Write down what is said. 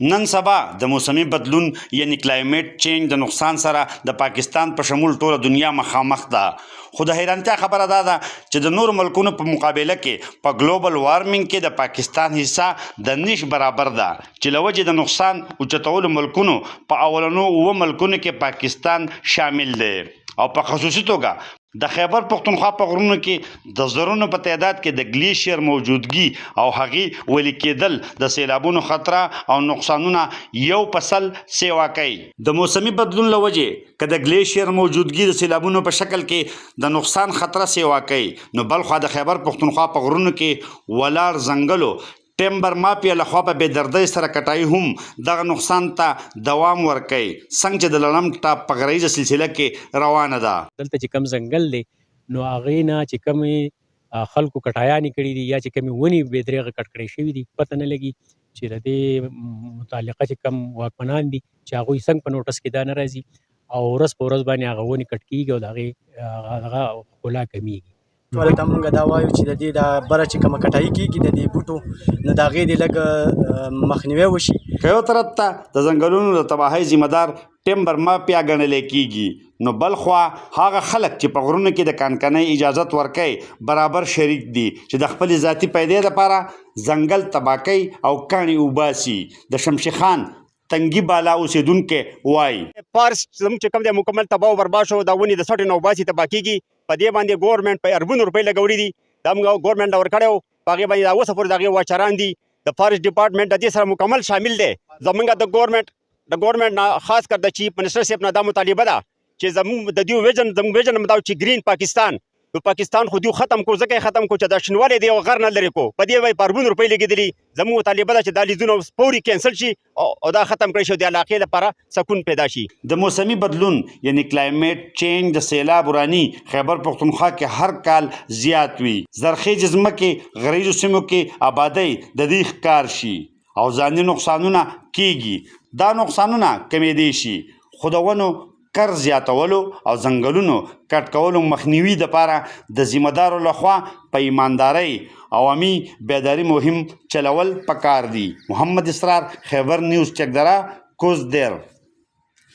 نن سبا د موسمي بدلون یعنی کلایمیټ چینج د نقصان سره د پاکستان په شمول ټوله دنیا مخامخ ده. خو د حیرانتیا خبره دا ده چې د نورو ملکونو په مقابله کې په ګلوبل وارمنګ کې د پاکستان حصہ د نش برابر ده چې له وجې د نقصان اوچتولو ملکونو په اولنو 7 ملکونو کې پاکستان شامل دی او په خصوصي توګه د خیبر پختونخوا په غرونو کې د زرونو په تعداد کې د ګلیشیر موجودګي او هغې ویلي کېدل د سیلابونو خطر او نقصانونه یو فصل سیوا کوي. د موسمي بدلون له وجې که د ګلیشیر موجودګي د سیلابونو په شکل کې د نقصان خطر سیوا کوي نو بلخوا د خیبر پختونخوا په غرونو کې ولاړ ځنګلو ټیمبر مافیا لخوا په بېدردۍ سره کټایي هم دغه نقصان ته دوام ورکوي څنګه چې د لړم ټاپ په غرایزه سلسله کې روانه ده. دلته چې کم ځنګل دی نو هغې نه چې کمې خلکو کټایانې کړي دي یا چې کمې ونې بې درېغه کټ کړی شوي دي پته نه لګي چې د دې متعلقه چې کم واکمنان دي چې هغوی څنګه په نوټس کې دا نه راځي او ورځ په ورځ باندې هغه ونې کټ کېږي او د هغې هغه ښکلا کمیږي. ټول ته مونږ دا وایو چې د دې د بره چې کومه کټایي کېږي د دې بوټو نو د هغې دې لږ مخنیوی وشي. که یو طرف ته د ځنګلونو د تباهۍ ذمهدار ټیمبر مافیا ګڼلی کېږي نو بل خوا هغه خلک چې په غرونو کې د کانکنۍ اجازت ورکوي برابر شریک دي چې د خپلې ذاتي پیدې لپاره ځنګل تباه کوي او کاڼي اوباسي. د شمشي خان تنګي بالا اوسېدونکی وایي فارسټ زموږ چې کوم دی مکمل تباه او برباد شو دا ونې د سټې نه اوباسي تباه کېږي په دې باندې ګورنمنټ په اربونو روپۍ لګولي دي دا موږ ګورنمنټ له ورکړی و په هغې باندې دا اوسه پورې د هغې واچران دي د فارسټ ډپارټمنټ د دې سره مکمل شامل دی. زموږ د ګورنمنټ نه خاص کر د چیف منسټر صاحب نه دا مطالبه ده چې زموږ د دې زموږ ویژن مطابق چې ګرین پاکستان نو پاکستان خو دیو ختم کو ځکه ختم کو چې دا شنوالی دی او غر نه لرې کو په دې وایي په اربونو روپۍ لګېدلي زموږ مطالبه ده چې دا لیدونه فوري کینسل شي او دا ختم کړی شي د علاقې لپاره سکون پیدا شي. د موسمي بدلون یعنی کلایمیټ چینج د سیلاب وراني خیبر پختونخوا کې هر کال زیات وي. زرخیزې ځمکې غریزو سیمو کې آبادۍ د دې ښکار شي او ځاني نقصانونه کېږي. دا نقصانونه کمېدی شي خو د ونو کر زیاتولو او ځنګلونو کټ کولو مخنیوي دپاره د ذمهدارو لخوا په ایماندارۍ عوامي بیداري مهم چلول پکار دي. محمد اسرار، خیبر نیوز چکدره، کوزدیر.